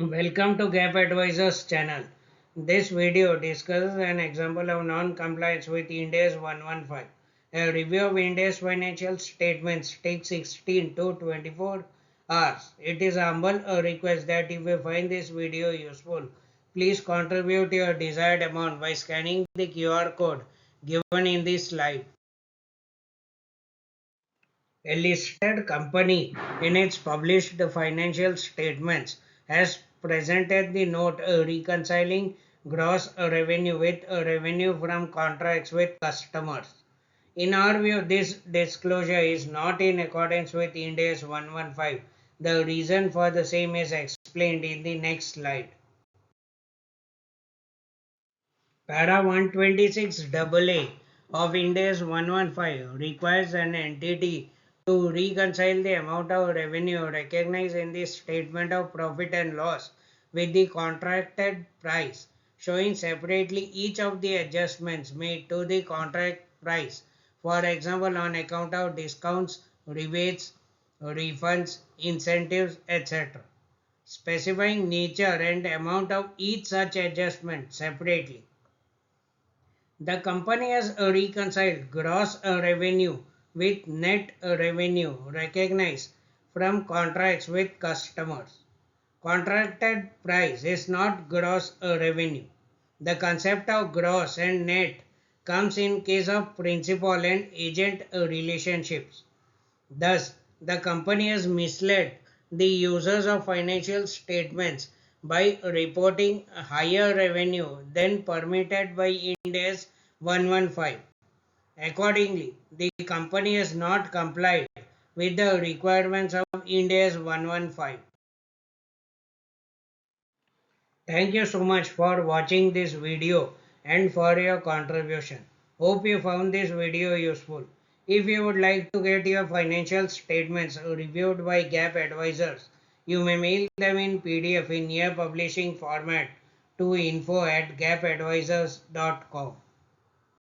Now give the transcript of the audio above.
Welcome to GAAP Advisors channel. This video discusses an example of non-compliance with Ind AS 115. A review of Ind AS financial statements takes 16 to 24 hours. It is a humble request that if you find this video useful, please contribute your desired amount by scanning the QR code given in this slide. A listed company in its published financial statements has presented the note reconciling gross revenue with revenue from contracts with customers. In our view, this disclosure is not in accordance with Ind AS 115. The reason for the same is explained in the next slide. Para 126AA of Ind AS 115 requires an entity to reconcile the amount of revenue recognized in the statement of profit and loss with the contracted price, showing separately each of the adjustments made to the contract price, for example on account of discounts, rebates, refunds, incentives, etc., specifying nature and amount of each such adjustment separately. The company has reconciled gross revenue with net revenue recognized from contracts with customers. Contracted price is not gross revenue. The concept of gross and net comes in case of principal and agent relationships. Thus, the company has misled the users of financial statements by reporting higher revenue than permitted by Ind AS 115. Accordingly, the company has not complied with the requirements of Ind AS 115. Thank you so much for watching this video and for your contribution. Hope you found this video useful. If you would like to get your financial statements reviewed by GAAP advisors, you may mail them in PDF in near publishing format to info@gapadvisors.com.